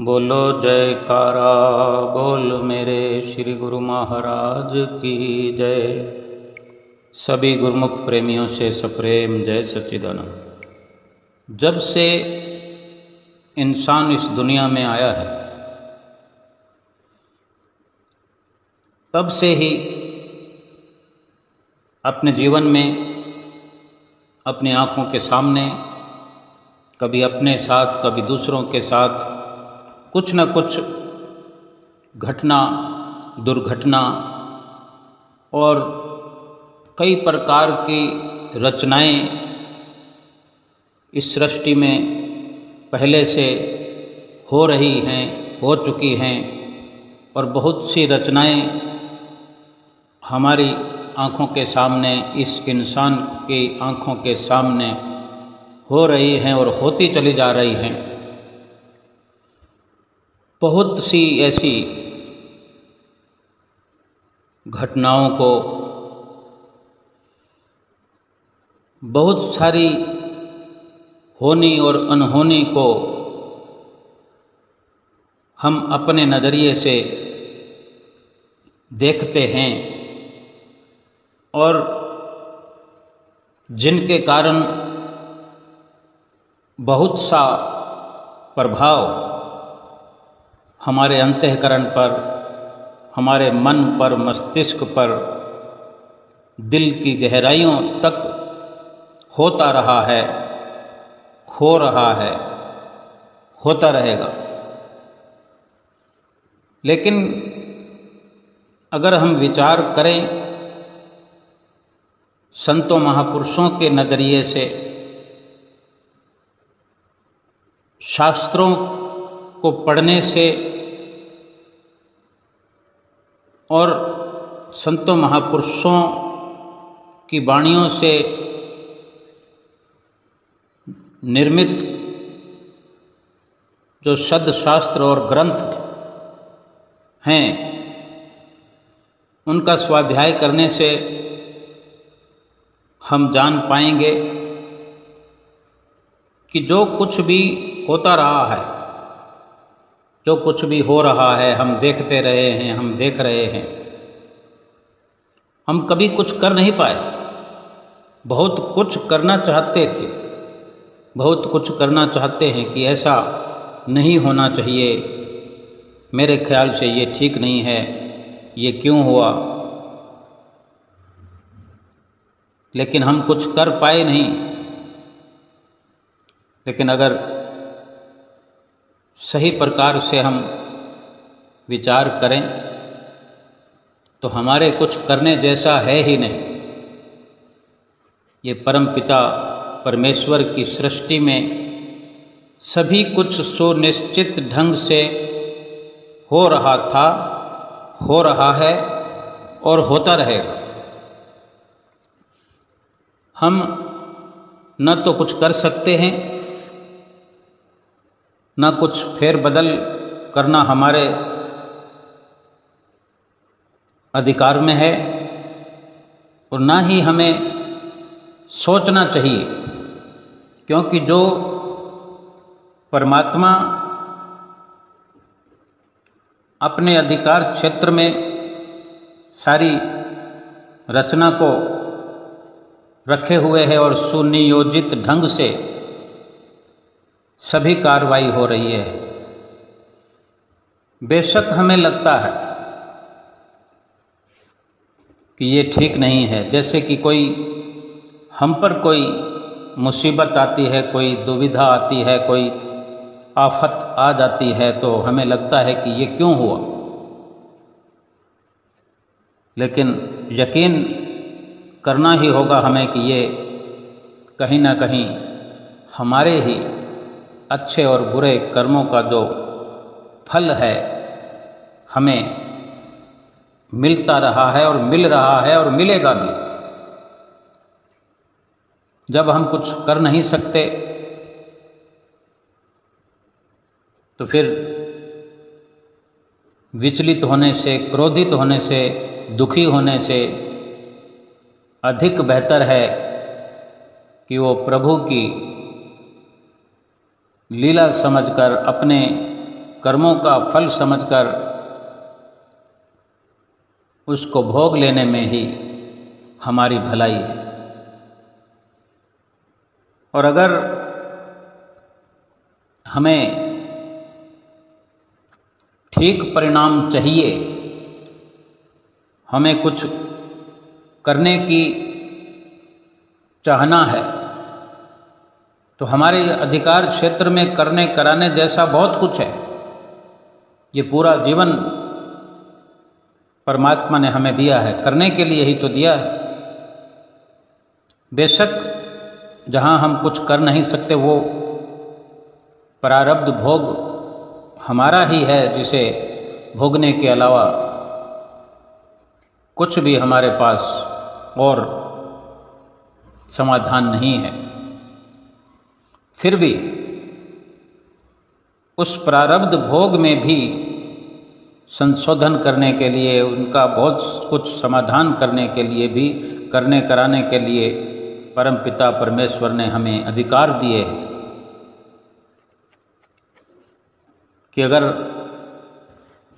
बोलो जयकारा बोल मेरे श्री गुरु महाराज की जय। सभी गुरुमुख प्रेमियों से सप्रेम जय सच्चिदानंद। जब से इंसान इस दुनिया में आया है तब से ही अपने जीवन में अपनी आँखों के सामने कभी अपने साथ कभी दूसरों के साथ कुछ न कुछ घटना दुर्घटना और कई प्रकार की रचनाएं इस सृष्टि में पहले से हो रही हैं, हो चुकी हैं और बहुत सी रचनाएं हमारी आँखों के सामने, इस इंसान की आँखों के सामने हो रही हैं और होती चली जा रही हैं। बहुत सी ऐसी घटनाओं को, बहुत सारी होनी और अनहोनी को हम अपने नज़रिए से देखते हैं और जिनके कारण बहुत सा प्रभाव हमारे अंतःकरण पर, हमारे मन पर, मस्तिष्क पर, दिल की गहराइयों तक होता रहा है, हो रहा है, होता रहेगा। लेकिन अगर हम विचार करें संतों महापुरुषों के नज़रिए से, शास्त्रों को पढ़ने से और संतों महापुरुषों की वाणियों से निर्मित जो शब्द शास्त्र और ग्रंथ हैं उनका स्वाध्याय करने से हम जान पाएंगे कि जो कुछ भी होता रहा है, जो कुछ भी हो रहा है, हम देखते रहे हैं, हम देख रहे हैं, हम कभी कुछ कर नहीं पाए। बहुत कुछ करना चाहते थे, बहुत कुछ करना चाहते हैं कि ऐसा नहीं होना चाहिए, मेरे ख्याल से ये ठीक नहीं है, ये क्यों हुआ, लेकिन हम कुछ कर पाए नहीं। लेकिन अगर सही प्रकार से हम विचार करें तो हमारे कुछ करने जैसा है ही नहीं। ये परमपिता परमेश्वर की सृष्टि में सभी कुछ सुनिश्चित ढंग से हो रहा था, हो रहा है और होता रहेगा। हम न तो कुछ कर सकते हैं, न कुछ फेर बदल करना हमारे अधिकार में है और ना ही हमें सोचना चाहिए, क्योंकि जो परमात्मा अपने अधिकार क्षेत्र में सारी रचना को रखे हुए है और सुनियोजित ढंग से सभी कार्रवाई हो रही है। बेशक हमें लगता है कि ये ठीक नहीं है, जैसे कि कोई हम पर कोई मुसीबत आती है, कोई दुविधा आती है, कोई आफत आ जाती है तो हमें लगता है कि ये क्यों हुआ। लेकिन यकीन करना ही होगा हमें कि ये कहीं ना कहीं हमारे ही अच्छे और बुरे कर्मों का जो फल है हमें मिलता रहा है और मिल रहा है और मिलेगा भी। जब हम कुछ कर नहीं सकते तो फिर विचलित होने से, क्रोधित होने से, दुखी होने से अधिक बेहतर है कि वो प्रभु की लीला समझकर अपने कर्मों का फल समझकर उसको भोग लेने में ही हमारी भलाई है। और अगर हमें ठीक परिणाम चाहिए, हमें कुछ करने की चाहना है, तो हमारे अधिकार क्षेत्र में करने कराने जैसा बहुत कुछ है। ये पूरा जीवन परमात्मा ने हमें दिया है, करने के लिए ही तो दिया है। बेशक जहाँ हम कुछ कर नहीं सकते वो प्रारब्ध भोग हमारा ही है, जिसे भोगने के अलावा कुछ भी हमारे पास और समाधान नहीं है। फिर भी उस प्रारब्ध भोग में भी संशोधन करने के लिए, उनका बहुत कुछ समाधान करने के लिए भी, करने कराने के लिए परमपिता परमेश्वर ने हमें अधिकार दिए हैं कि अगर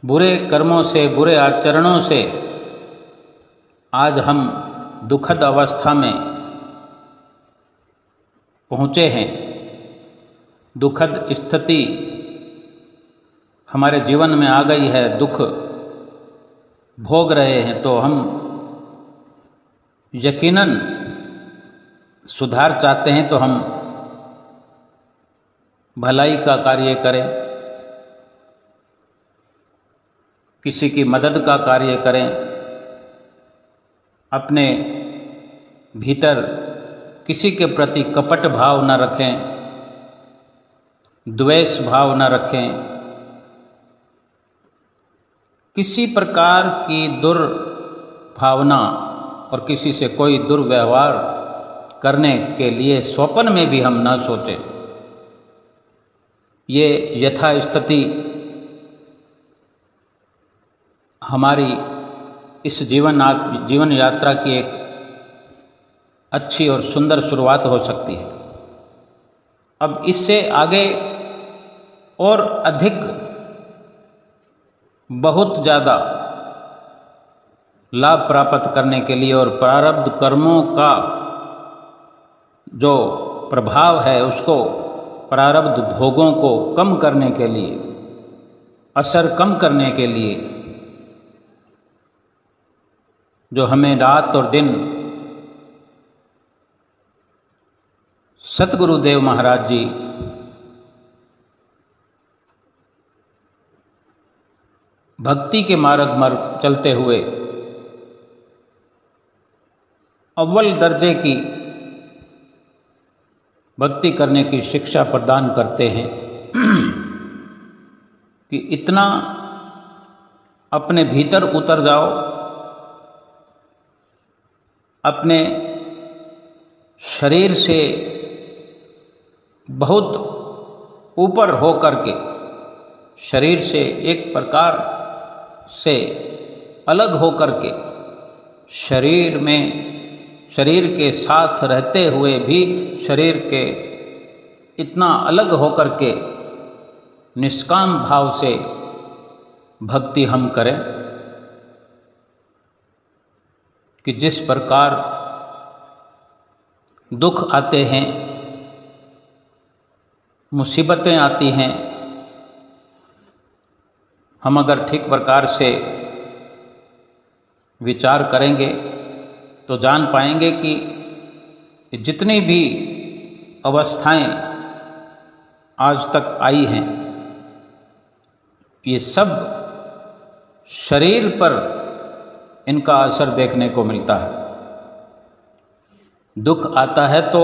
बुरे कर्मों से, बुरे आचरणों से आज हम दुखद अवस्था में पहुँचे हैं, दुखद स्थिति हमारे जीवन में आ गई है, दुख भोग रहे हैं, तो हम यकीनन सुधार चाहते हैं तो हम भलाई का कार्य करें, किसी की मदद का कार्य करें, अपने भीतर किसी के प्रति कपट भाव न रखें, द्वेष भाव न रखें, किसी प्रकार की दुर्भावना और किसी से कोई दुर्व्यवहार करने के लिए स्वप्न में भी हम न सोचें। ये यथास्थिति हमारी इस जीवन यात्रा की एक अच्छी और सुंदर शुरुआत हो सकती है। अब इससे आगे और अधिक बहुत ज़्यादा लाभ प्राप्त करने के लिए और प्रारब्ध कर्मों का जो प्रभाव है उसको, प्रारब्ध भोगों को कम करने के लिए, असर कम करने के लिए, जो हमें रात और दिन सतगुरुदेव महाराज जी भक्ति के मार्ग चलते हुए अव्वल दर्जे की भक्ति करने की शिक्षा प्रदान करते हैं कि इतना अपने भीतर उतर जाओ, अपने शरीर से बहुत ऊपर हो करके, शरीर से एक प्रकार से अलग हो करके, शरीर के साथ रहते हुए भी शरीर के इतना अलग हो करके निष्काम भाव से भक्ति हम करें कि जिस प्रकार दुख आते हैं, मुसीबतें आती हैं, हम अगर ठीक प्रकार से विचार करेंगे तो जान पाएंगे कि जितनी भी अवस्थाएं आज तक आई हैं, ये सब शरीर पर इनका असर देखने को मिलता है। दुख आता है तो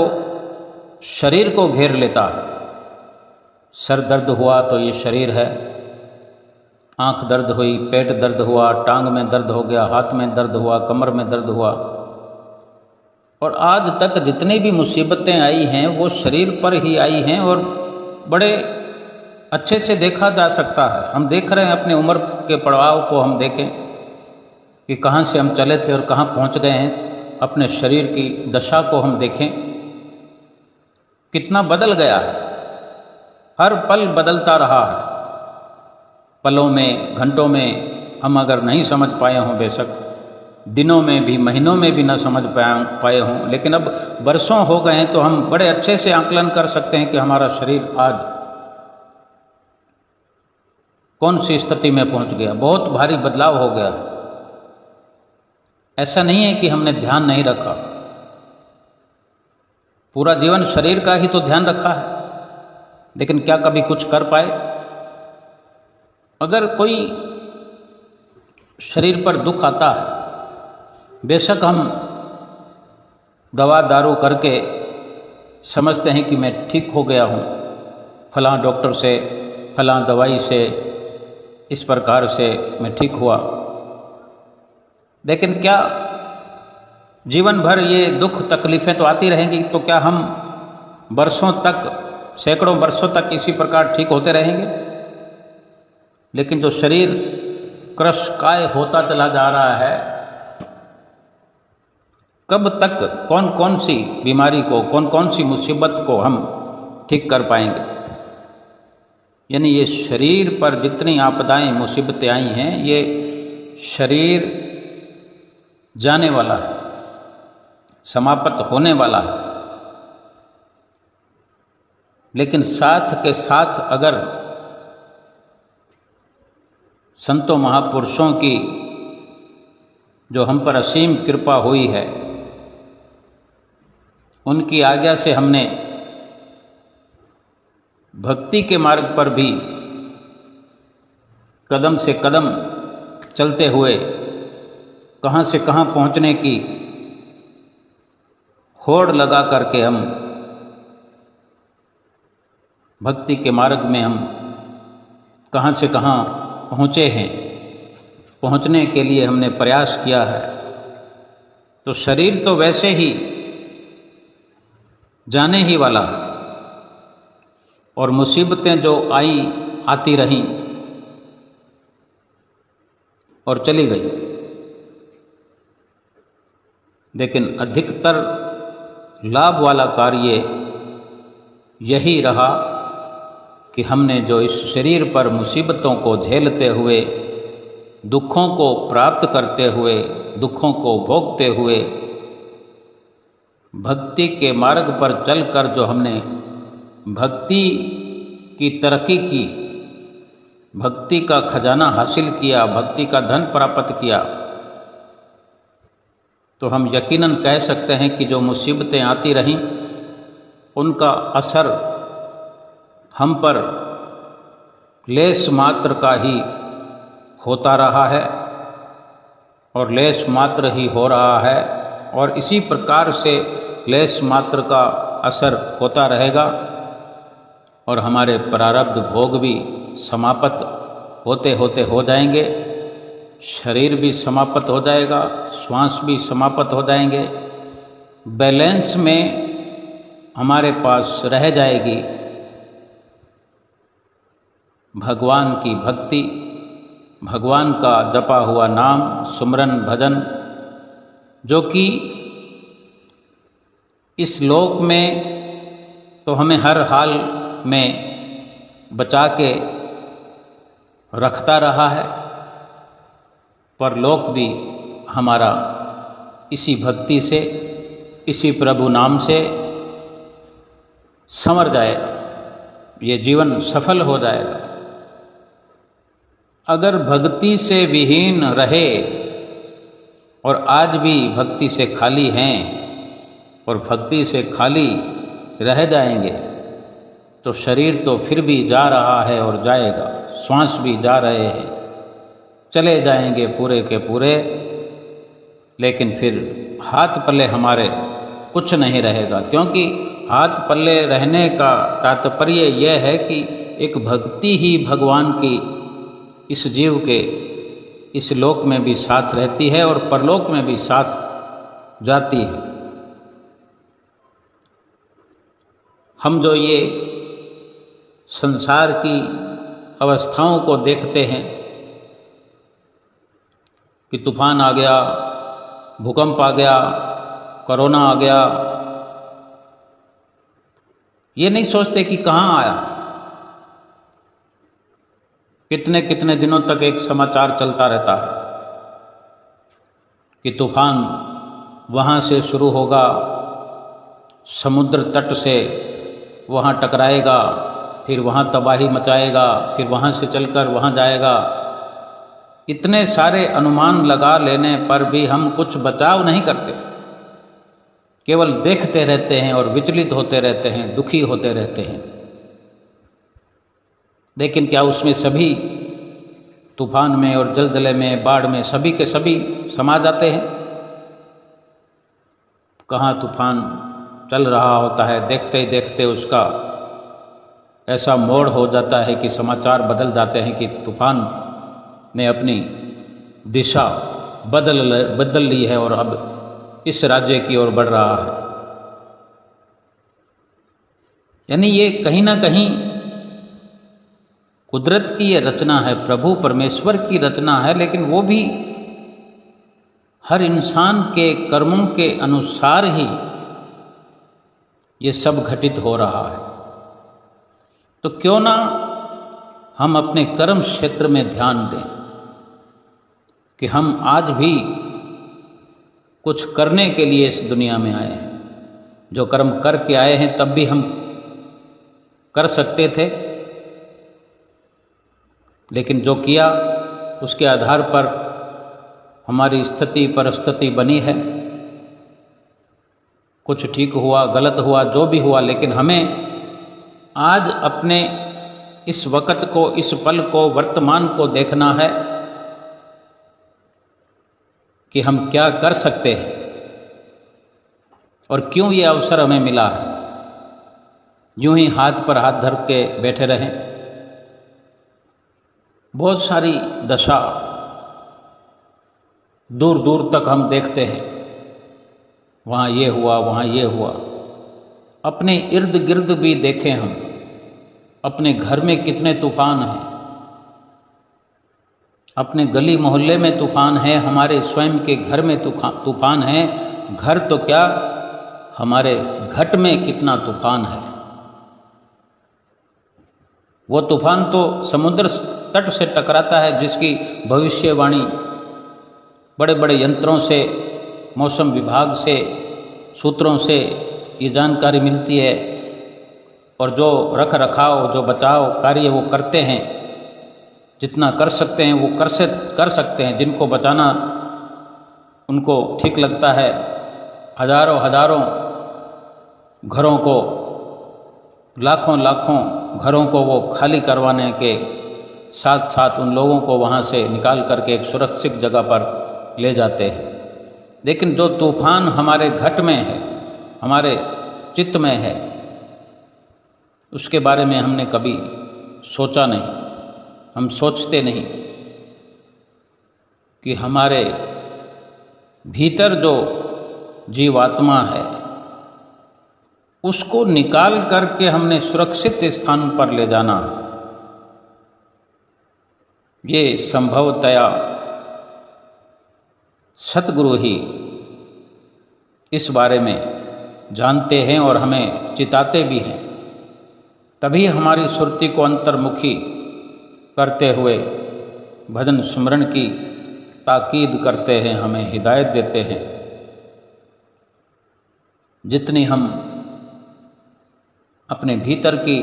शरीर को घेर लेता है। सर दर्द हुआ तो ये शरीर है, आंख दर्द हुई, पेट दर्द हुआ, टांग में दर्द हो गया, हाथ में दर्द हुआ, कमर में दर्द हुआ, और आज तक जितनी भी मुसीबतें आई हैं वो शरीर पर ही आई हैं। और बड़े अच्छे से देखा जा सकता है, हम देख रहे हैं अपने उम्र के पड़ाव को, हम देखें कि कहाँ से हम चले थे और कहाँ पहुँच गए हैं। अपने शरीर की दशा को हम देखें, कितना बदल गया है, हर पल बदलता रहा है। पलों में, घंटों में हम अगर नहीं समझ पाए हों, बेशक दिनों में भी, महीनों में भी ना समझ पाए हों, लेकिन अब बरसों हो गए हैं तो हम बड़े अच्छे से आकलन कर सकते हैं कि हमारा शरीर आज कौन सी स्थिति में पहुंच गया। बहुत भारी बदलाव हो गया। ऐसा नहीं है कि हमने ध्यान नहीं रखा, पूरा जीवन शरीर का ही तो ध्यान रखा है, लेकिन क्या कभी कुछ कर पाए? अगर कोई शरीर पर दुख आता है, बेशक हम दवा दारू करके समझते हैं कि मैं ठीक हो गया हूँ, फलां डॉक्टर से, फलां दवाई से, इस प्रकार से मैं ठीक हुआ, लेकिन क्या जीवन भर ये दुख तकलीफ़ें तो आती रहेंगी? तो क्या हम बरसों तक, सैकड़ों वर्षों तक इसी प्रकार ठीक होते रहेंगे? लेकिन जो शरीर क्रशकाय होता चला जा रहा है, कब तक कौन कौन सी बीमारी को, कौन कौन सी मुसीबत को हम ठीक कर पाएंगे? यानी ये शरीर पर जितनी आपदाएं, मुसीबतें आई हैं, ये शरीर जाने वाला है, समाप्त होने वाला है। लेकिन साथ के साथ अगर संतों महापुरुषों की जो हम पर असीम कृपा हुई है, उनकी आज्ञा से हमने भक्ति के मार्ग पर भी कदम से कदम चलते हुए कहाँ से कहाँ पहुँचने की होड़ लगा करके हम भक्ति के मार्ग में हम कहाँ से कहाँ पहुँचे हैं, पहुँचने के लिए हमने प्रयास किया है। तो शरीर तो वैसे ही जाने ही वाला है, और मुसीबतें जो आई, आती रहीं और चली गई, लेकिन अधिकतर लाभ वाला कार्य यही रहा कि हमने जो इस शरीर पर मुसीबतों को झेलते हुए, दुखों को प्राप्त करते हुए, दुखों को भोगते हुए भक्ति के मार्ग पर चलकर जो हमने भक्ति की तरक्की की, भक्ति का खजाना हासिल किया, भक्ति का धन प्राप्त किया, तो हम यकीनन कह सकते हैं कि जो मुसीबतें आती रहीं, उनका असर हम पर लेस मात्र का ही होता रहा है और लेस मात्र ही हो रहा है, और इसी प्रकार से लेस मात्र का असर होता रहेगा, और हमारे प्रारब्ध भोग भी समाप्त होते होते हो जाएंगे। शरीर भी समाप्त हो जाएगा, श्वास भी समाप्त हो जाएंगे, बैलेंस में हमारे पास रह जाएगी भगवान की भक्ति, भगवान का जपा हुआ नाम, सुमरन, भजन, जो कि इस लोक में तो हमें हर हाल में बचा के रखता रहा है, परलोक भी हमारा इसी भक्ति से, इसी प्रभु नाम से संवर जाएगा, ये जीवन सफल हो जाएगा। अगर भक्ति से विहीन रहे और आज भी भक्ति से खाली हैं और भक्ति से खाली रह जाएंगे, तो शरीर तो फिर भी जा रहा है और जाएगा, श्वास भी जा रहे हैं, चले जाएंगे पूरे के पूरे, लेकिन फिर हाथ पल्ले हमारे कुछ नहीं रहेगा। क्योंकि हाथ पल्ले रहने का तात्पर्य यह है कि एक भक्ति ही भगवान की इस जीव के इस लोक में भी साथ रहती है और परलोक में भी साथ जाती है। हम जो ये संसार की अवस्थाओं को देखते हैं कि तूफान आ गया, भूकंप आ गया, कोरोना आ गया, ये नहीं सोचते कि कहाँ आया, कितने कितने दिनों तक एक समाचार चलता रहता है कि तूफान वहाँ से शुरू होगा, समुद्र तट से वहाँ टकराएगा, फिर वहाँ तबाही मचाएगा, फिर वहाँ से चलकर वहाँ जाएगा। इतने सारे अनुमान लगा लेने पर भी हम कुछ बचाव नहीं करते, केवल देखते रहते हैं और विचलित होते रहते हैं, दुखी होते रहते हैं। लेकिन क्या उसमें सभी तूफान में और जलजले में, बाढ़ में सभी के सभी समा जाते हैं? कहाँ तूफान चल रहा होता है, देखते ही देखते उसका ऐसा मोड़ हो जाता है कि समाचार बदल जाते हैं कि तूफान ने अपनी दिशा बदल ली है और अब इस राज्य की ओर बढ़ रहा है। यानी ये कहीं ना कहीं कुदरत की ये रचना है, प्रभु परमेश्वर की रचना है, लेकिन वो भी हर इंसान के कर्मों के अनुसार ही ये सब घटित हो रहा है। तो क्यों ना हम अपने कर्म क्षेत्र में ध्यान दें कि हम आज भी कुछ करने के लिए इस दुनिया में आए हैं। जो कर्म करके आए हैं तब भी हम कर सकते थे, लेकिन जो किया उसके आधार पर हमारी स्थिति परिस्थिति बनी है। कुछ ठीक हुआ, गलत हुआ, जो भी हुआ, लेकिन हमें आज अपने इस वक़्त को, इस पल को, वर्तमान को देखना है कि हम क्या कर सकते हैं और क्यों ये अवसर हमें मिला है। यूं ही हाथ पर हाथ धर के बैठे रहें? बहुत सारी दशा दूर दूर तक हम देखते हैं, वहाँ ये हुआ, वहाँ ये हुआ। अपने इर्द गिर्द भी देखें हम, अपने घर में कितने तूफान हैं, अपने गली मोहल्ले में तूफान है, हमारे स्वयं के घर में तूफान है। घर तो क्या, हमारे घट में कितना तूफान है। वो तूफान तो समुद्र तट से टकराता है, जिसकी भविष्यवाणी बड़े बड़े यंत्रों से, मौसम विभाग से, सूत्रों से ये जानकारी मिलती है, और जो रख रखाव, जो बचाव कार्य वो करते हैं, जितना कर सकते हैं वो कर सकते हैं। जिनको बचाना उनको ठीक लगता है, हजारों हजारों घरों को, लाखों लाखों घरों को वो खाली करवाने के साथ साथ उन लोगों को वहाँ से निकाल करके एक सुरक्षित जगह पर ले जाते हैं। लेकिन जो तूफान हमारे घट में है, हमारे चित्त में है, उसके बारे में हमने कभी सोचा नहीं। हम सोचते नहीं कि हमारे भीतर जो जीवात्मा है उसको निकाल करके हमने सुरक्षित स्थान पर ले जाना है। ये संभवतया सतगुरु ही इस बारे में जानते हैं और हमें चिताते भी हैं। तभी हमारी सुरती को अंतर्मुखी करते हुए भजन सुमरण की ताकीद करते हैं, हमें हिदायत देते हैं। जितनी हम अपने भीतर की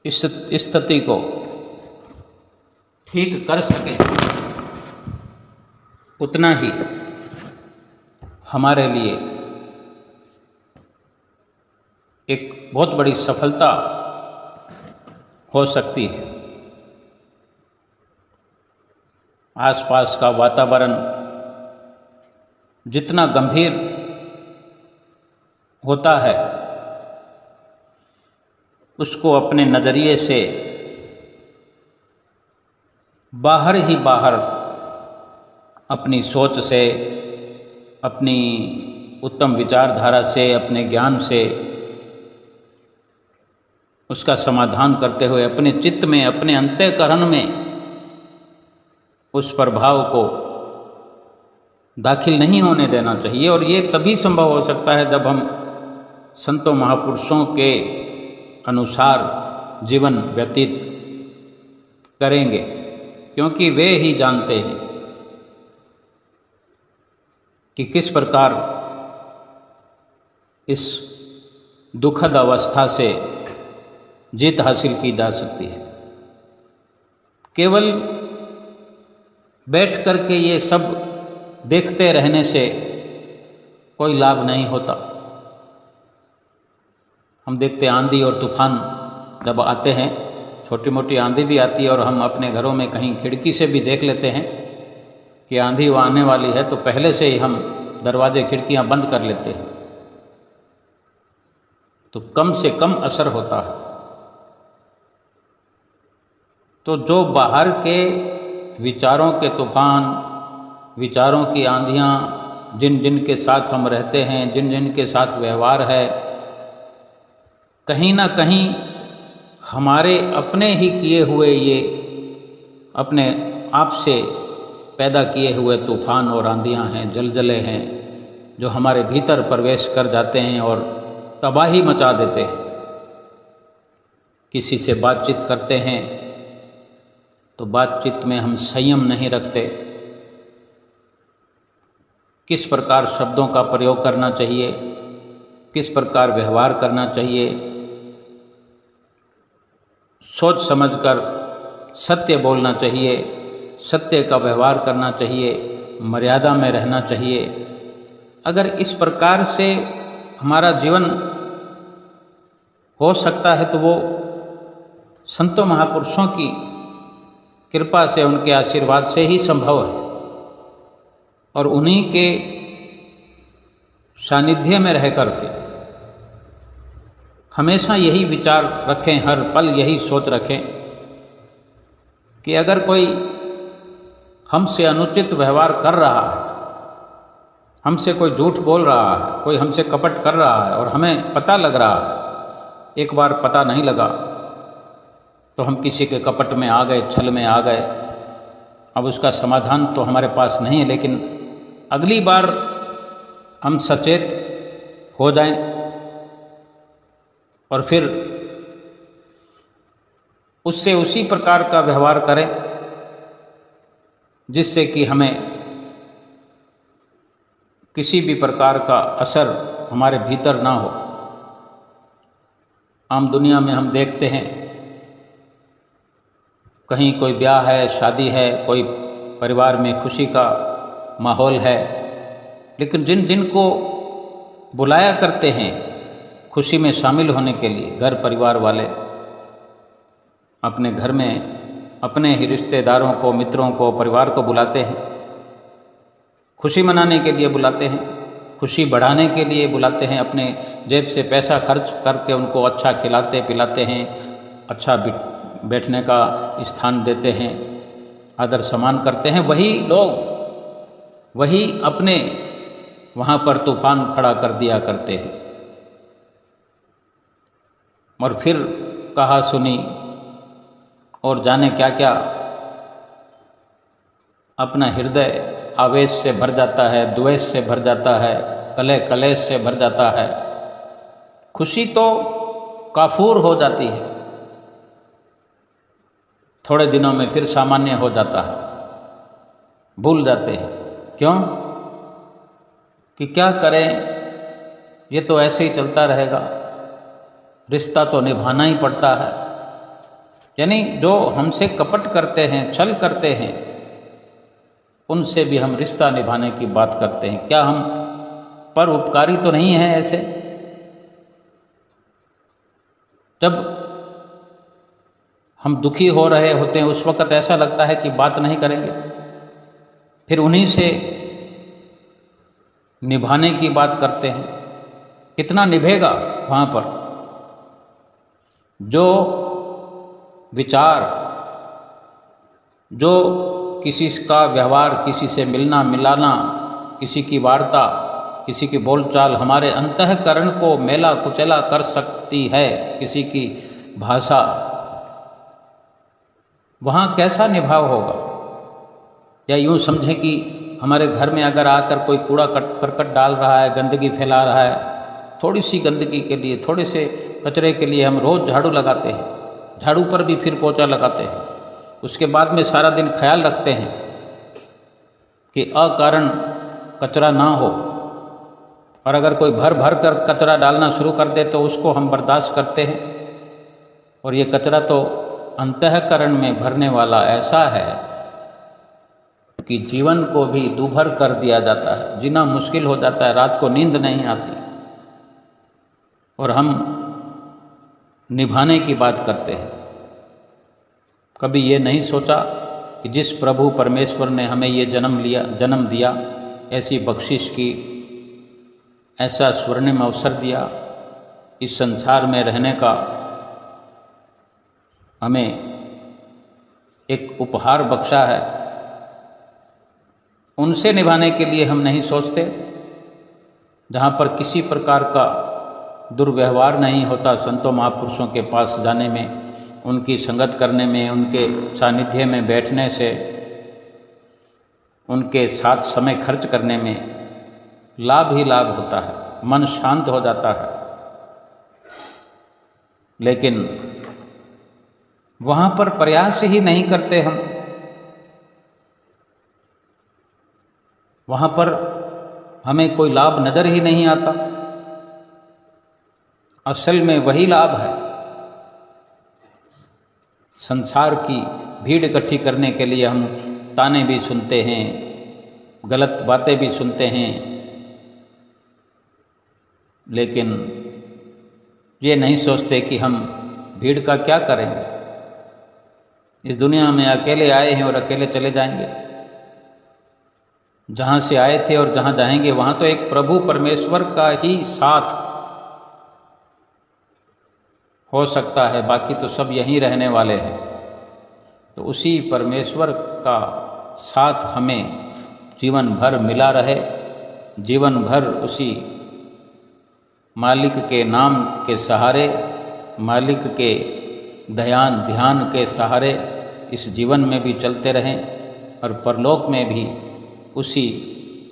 इस स्थिति को ठीक कर सकें, उतना ही हमारे लिए एक बहुत बड़ी सफलता हो सकती है। आसपास का वातावरण जितना गंभीर होता है, उसको अपने नज़रिए से बाहर ही बाहर अपनी सोच से, अपनी उत्तम विचारधारा से, अपने ज्ञान से उसका समाधान करते हुए अपने चित्त में, अपने अंतःकरण में उस प्रभाव को दाखिल नहीं होने देना चाहिए। और ये तभी संभव हो सकता है जब हम संतों महापुरुषों के अनुसार जीवन व्यतीत करेंगे, क्योंकि वे ही जानते हैं कि किस प्रकार इस दुखद अवस्था से जीत हासिल की जा सकती है। केवल बैठ कर के ये सब देखते रहने से कोई लाभ नहीं होता। हम देखते आंधी और तूफान जब आते हैं, छोटी मोटी आंधी भी आती है और हम अपने घरों में कहीं खिड़की से भी देख लेते हैं कि आंधी आने वाली है, तो पहले से ही हम दरवाजे खिड़कियां बंद कर लेते हैं, तो कम से कम असर होता है। तो जो बाहर के विचारों के तूफान, विचारों की आंधियाँ, जिन जिन के साथ हम रहते हैं, जिन जिन के साथ व्यवहार है, कहीं ना कहीं हमारे अपने ही किए हुए, ये अपने आप से पैदा किए हुए तूफान और आंधियाँ हैं, जलजले हैं, जो हमारे भीतर प्रवेश कर जाते हैं और तबाही मचा देते हैं। किसी से बातचीत करते हैं तो बातचीत में हम संयम नहीं रखते, किस प्रकार शब्दों का प्रयोग करना चाहिए, किस प्रकार व्यवहार करना चाहिए, सोच समझकर सत्य बोलना चाहिए, सत्य का व्यवहार करना चाहिए, मर्यादा में रहना चाहिए। अगर इस प्रकार से हमारा जीवन हो सकता है तो वो संतों महापुरुषों की कृपा से, उनके आशीर्वाद से ही संभव है। और उन्हीं के सानिध्य में रह करके हमेशा यही विचार रखें, हर पल यही सोच रखें कि अगर कोई हमसे अनुचित व्यवहार कर रहा है, हमसे कोई झूठ बोल रहा है, कोई हमसे कपट कर रहा है और हमें पता लग रहा है, एक बार पता नहीं लगा तो हम किसी के कपट में आ गए, छल में आ गए, अब उसका समाधान तो हमारे पास नहीं है, लेकिन अगली बार हम सचेत हो जाएं और फिर उससे उसी प्रकार का व्यवहार करें जिससे कि हमें किसी भी प्रकार का असर हमारे भीतर ना हो। आम दुनिया में हम देखते हैं, कहीं कोई ब्याह है, शादी है, कोई परिवार में खुशी का माहौल है, लेकिन जिन जिन को बुलाया करते हैं खुशी में शामिल होने के लिए, घर परिवार वाले अपने घर में अपने ही रिश्तेदारों को, मित्रों को, परिवार को बुलाते हैं, खुशी मनाने के लिए बुलाते हैं, खुशी बढ़ाने के लिए बुलाते हैं, अपने जेब से पैसा खर्च करके उनको अच्छा खिलाते पिलाते हैं, अच्छा बैठने का स्थान देते हैं, आदर सम्मान करते हैं। वही लोग वही अपने वहाँ पर तूफान खड़ा कर दिया करते हैं और फिर कहा सुनी और जाने क्या क्या, अपना हृदय आवेश से भर जाता है, द्वेष से भर जाता है, कलह कलेश से भर जाता है। खुशी तो काफूर हो जाती है, थोड़े दिनों में फिर सामान्य हो जाता है, भूल जाते हैं। क्यों? कि क्या करें, ये तो ऐसे ही चलता रहेगा, रिश्ता तो निभाना ही पड़ता है। यानी जो हमसे कपट करते हैं, छल करते हैं, उनसे भी हम रिश्ता निभाने की बात करते हैं। क्या हम पर उपकारी तो नहीं हैं ऐसे? जब हम दुखी हो रहे होते हैं उस वक़्त ऐसा लगता है कि बात नहीं करेंगे, फिर उन्हीं से निभाने की बात करते हैं। कितना निभेगा वहाँ पर? जो विचार, जो किसी का व्यवहार, किसी से मिलना मिलाना, किसी की वार्ता, किसी की बोलचाल हमारे अंतःकरण को मेला कुचला कर सकती है, किसी की भाषा, वहाँ कैसा निभाव होगा? या यूँ समझें कि हमारे घर में अगर आकर कोई कूड़ा करकट डाल रहा है, गंदगी फैला रहा है, थोड़ी सी गंदगी के लिए, थोड़े से कचरे के लिए हम रोज़ झाड़ू लगाते हैं, झाड़ू पर भी फिर पोछा लगाते हैं, उसके बाद में सारा दिन ख्याल रखते हैं कि अकारण कचरा ना हो, और अगर कोई भर भर कर कचरा डालना शुरू कर दे तो उसको हम बर्दाश्त करते हैं। और ये कचरा तो अंतःकरण में भरने वाला ऐसा है कि जीवन को भी दूभर कर दिया जाता है, जीना मुश्किल हो जाता है, रात को नींद नहीं आती। और हम निभाने की बात करते हैं। कभी ये नहीं सोचा कि जिस प्रभु परमेश्वर ने हमें ये जन्म दिया, ऐसी बख्शिश की, ऐसा स्वर्णिम अवसर दिया, इस संसार में रहने का हमें एक उपहार बख्शा है, उनसे निभाने के लिए हम नहीं सोचते। जहाँ पर किसी प्रकार का दुर्व्यवहार नहीं होता, संतों महापुरुषों के पास जाने में, उनकी संगत करने में, उनके सानिध्य में बैठने से, उनके साथ समय खर्च करने में लाभ ही लाभ होता है, मन शांत हो जाता है। लेकिन वहाँ पर प्रयास ही नहीं करते हम, वहाँ पर हमें कोई लाभ नज़र ही नहीं आता। असल में वही लाभ है। संसार की भीड़ इकट्ठी करने के लिए हम ताने भी सुनते हैं, गलत बातें भी सुनते हैं, लेकिन ये नहीं सोचते कि हम भीड़ का क्या करेंगे। इस दुनिया में अकेले आए हैं और अकेले चले जाएंगे। जहाँ से आए थे और जहाँ जाएंगे वहाँ तो एक प्रभु परमेश्वर का ही साथ हो सकता है, बाकी तो सब यहीं रहने वाले हैं। तो उसी परमेश्वर का साथ हमें जीवन भर मिला रहे, जीवन भर उसी मालिक के नाम के सहारे, मालिक के ध्यान के सहारे इस जीवन में भी चलते रहें, और परलोक में भी उसी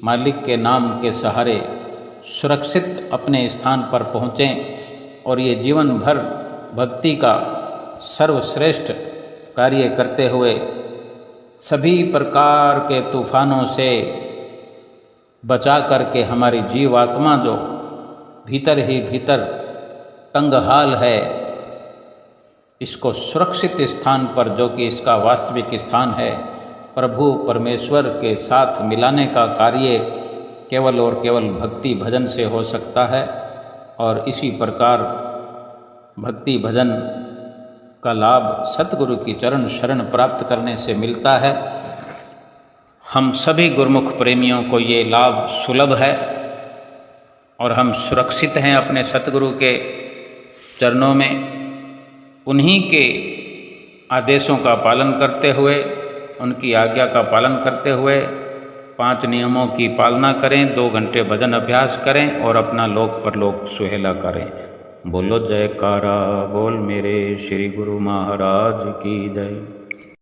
मालिक के नाम के सहारे सुरक्षित अपने स्थान पर पहुँचें, और ये जीवन भर भक्ति का सर्वश्रेष्ठ कार्य करते हुए सभी प्रकार के तूफानों से बचा करके हमारी जीवात्मा जो भीतर ही भीतर तंगहाल है, इसको सुरक्षित स्थान पर, जो कि इसका वास्तविक स्थान है, प्रभु परमेश्वर के साथ मिलाने का कार्य केवल और केवल भक्ति भजन से हो सकता है। और इसी प्रकार भक्ति भजन का लाभ सतगुरु की चरण शरण प्राप्त करने से मिलता है। हम सभी गुरुमुख प्रेमियों को ये लाभ सुलभ है, और हम सुरक्षित हैं अपने सतगुरु के चरणों में। उन्हीं के आदेशों का पालन करते हुए, उनकी आज्ञा का पालन करते हुए 5 नियमों की पालना करें, 2 घंटे भजन अभ्यास करें और अपना लोक परलोक सुहेला करें। बोलो जयकारा बोल मेरे श्री गुरु महाराज की जय।